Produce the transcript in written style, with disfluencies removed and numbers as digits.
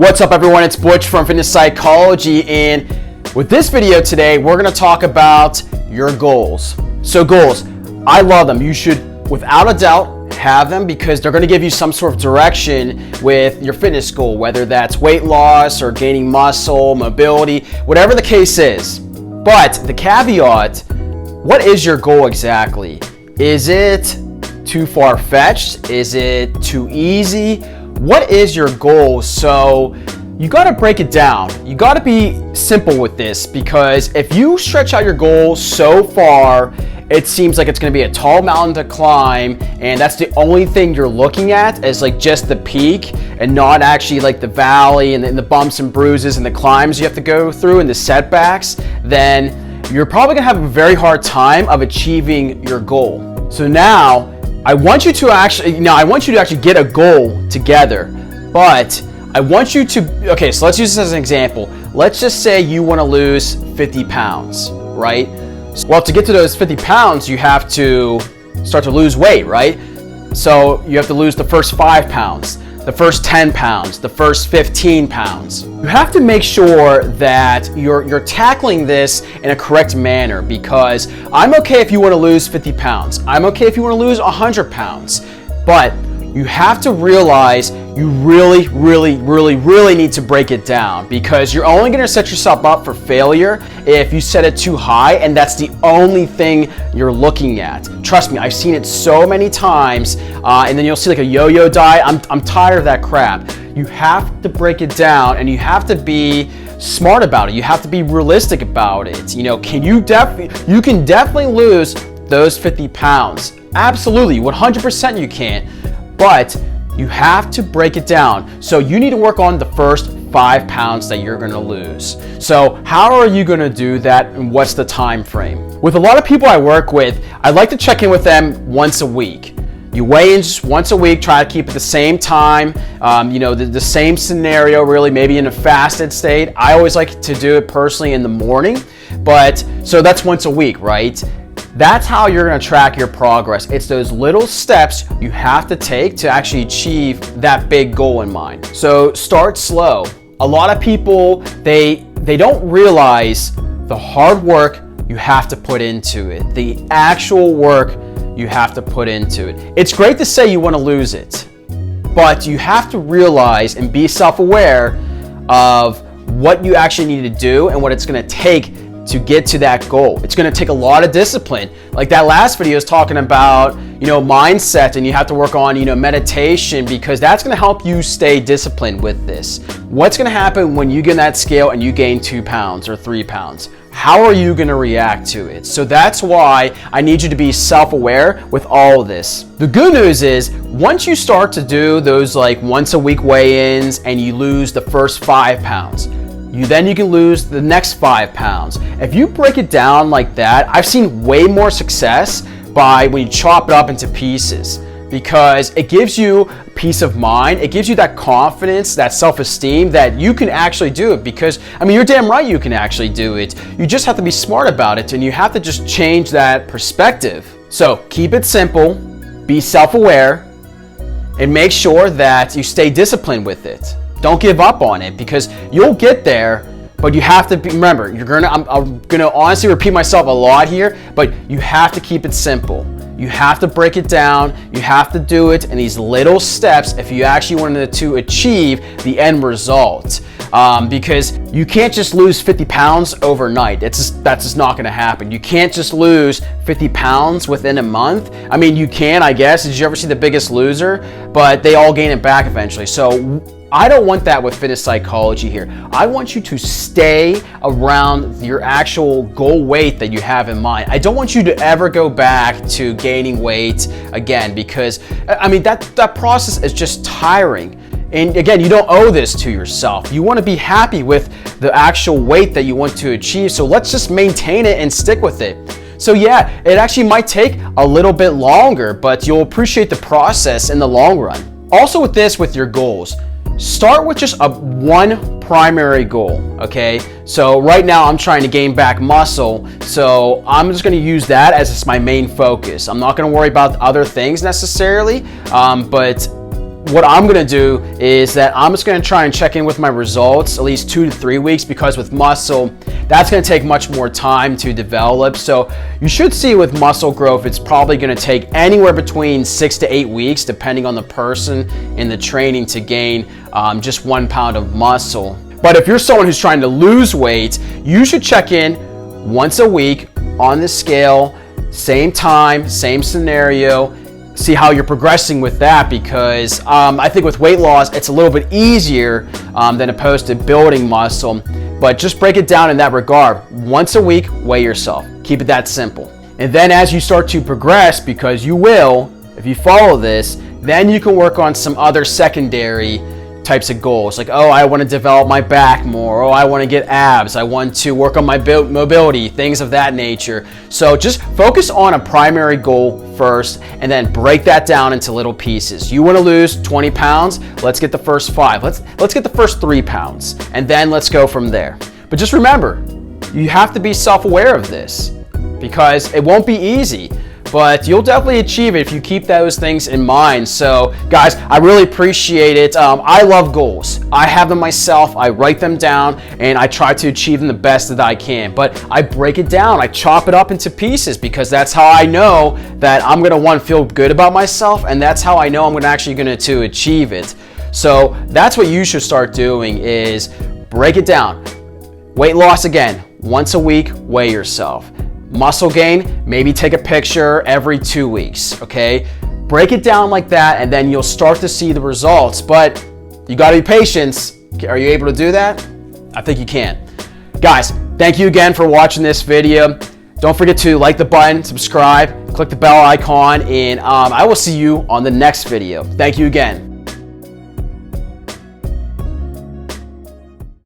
What's up, everyone? It's Butch from Fitness Psychology, and with this video today, we're going to talk about your goals. So goals, I love them. You should, without a doubt, have them because they're going to give you some sort of direction with your fitness goal, whether that's weight loss or gaining muscle, mobility, whatever the case is. But the caveat, what is your goal exactly? Is it too far-fetched? Is it too easy? What is your goal? So you got to break it down. You got to be simple with this, because if you stretch out your goal so far, it seems like it's going to be a tall mountain to climb, and that's the only thing you're looking at is like just the peak and not actually like the valley and the bumps and bruises and the climbs you have to go through and the setbacks. Then you're probably going to have a very hard time of achieving your goal. So now I want you to actually get a goal together, but I want you to, okay, so let's use this as an example. Let's just say you want to lose 50 pounds, right? Well, to get to those 50 pounds, you have to start to lose weight, right? So you have to lose the first 5 pounds, the first 10 pounds, the first 15 pounds. You have to make sure that you're tackling this in a correct manner, because I'm okay if you want to lose 50 pounds. I'm okay if you want to lose 100 pounds. But you have to realize you really need to break it down, because you're only going to set yourself up for failure if you set it too high and that's the only thing you're looking at. Trust me, I've seen it so many times, and then you'll see like a yo-yo diet. I'm tired of that crap. You have to break it down, and you have to be smart about it. You have to be realistic about it. You know, you can definitely lose those 50 pounds. Absolutely, 100% you can. But you have to break it down. So you need to work on the first 5 pounds that you're going to lose. So how are you going to do that, and what's the time frame? With a lot of people I work with, I like to check in with them once a week. You weigh in just once a week, try to keep it the same time, the same scenario, really, maybe in a fasted state. I always like to do it personally in the morning, but so that's once a week, right? That's how you're going to track your progress. It's those little steps you have to take to actually achieve that big goal in mind. So start slow. A lot of people, they don't realize the hard work you have to put into it, the actual work you have to put into it. It's great to say you want to lose it, but you have to realize and be self-aware of what you actually need to do and what it's going to take to get to that goal. It's going to take a lot of discipline. Like that last video is talking about, mindset, and you have to work on, meditation, because that's going to help you stay disciplined with this. What's going to happen when you get on that scale and you gain 2 pounds or 3 pounds? How are you going to react to it? So that's why I need you to be self-aware with all of this. The good news is, once you start to do those like once a week weigh-ins and you lose the first 5 pounds, you can lose the next 5 pounds. If you break it down like that, I've seen way more success when you chop it up into pieces, because it gives you peace of mind. It gives you that confidence, that self-esteem that you can actually do it, because, you're damn right you can actually do it. You just have to be smart about it, and you have to just change that perspective. So keep it simple, be self-aware, and make sure that you stay disciplined with it. Don't give up on it, because you'll get there, but you have to remember, I'm gonna honestly repeat myself a lot here, but you have to keep it simple. You have to break it down. You have to do it in these little steps if you actually wanted to achieve the end result. Because you can't just lose 50 pounds overnight. That's just not gonna happen. You can't just lose 50 pounds within a month. You can, I guess. Did you ever see The Biggest Loser? But they all gain it back eventually. So I don't want that with fitness psychology here. I want you to stay around your actual goal weight that you have in mind. I don't want you to ever go back to gaining weight again, because that process is just tiring. And again, you don't owe this to yourself. You want to be happy with the actual weight that you want to achieve. So let's just maintain it and stick with it. So yeah, it actually might take a little bit longer, but you'll appreciate the process in the long run. Also with your goals, start with just one primary goal, okay? So right now I'm trying to gain back muscle, so I'm just gonna use that as my main focus. I'm not gonna worry about other things necessarily, but what I'm gonna do is that I'm just gonna try and check in with my results at least 2 to 3 weeks, because with muscle, that's gonna take much more time to develop. So you should see with muscle growth, it's probably gonna take anywhere between 6 to 8 weeks, depending on the person and the training, to gain just 1 pound of muscle. But if you're someone who's trying to lose weight, you should check in once a week on the scale, same time, same scenario, see how you're progressing with that, because I think with weight loss, it's a little bit easier than opposed to building muscle. But just break it down in that regard. Once a week, weigh yourself. Keep it that simple. And then as you start to progress, because you will, if you follow this, then you can work on some other secondary types of goals, like, oh, I want to develop my back more, oh, I want to get abs, I want to work on my mobility, things of that nature. So just focus on a primary goal first, and then break that down into little pieces. You want to lose 20 pounds, let's get the first 5, let's get the first 3 pounds, and then let's go from there. But just remember, you have to be self-aware of this, because it won't be easy, but you'll definitely achieve it if you keep those things in mind. So guys, I really appreciate it. I love goals. I have them myself. I write them down and I try to achieve them the best that I can. But I break it down. I chop it up into pieces, because that's how I know that I'm gonna feel good about myself, and that's how I know I'm actually going to achieve it. So that's what you should start doing, is break it down. Weight loss, again, once a week, weigh yourself. Muscle gain, maybe take a picture every 2 weeks, okay? Break it down like that, and then you'll start to see the results. But you gotta be patient. Are you able to do that? I think you can. Guys, thank you again for watching this video. Don't forget to like the button, subscribe, click the bell icon, and I will see you on the next video. Thank you again.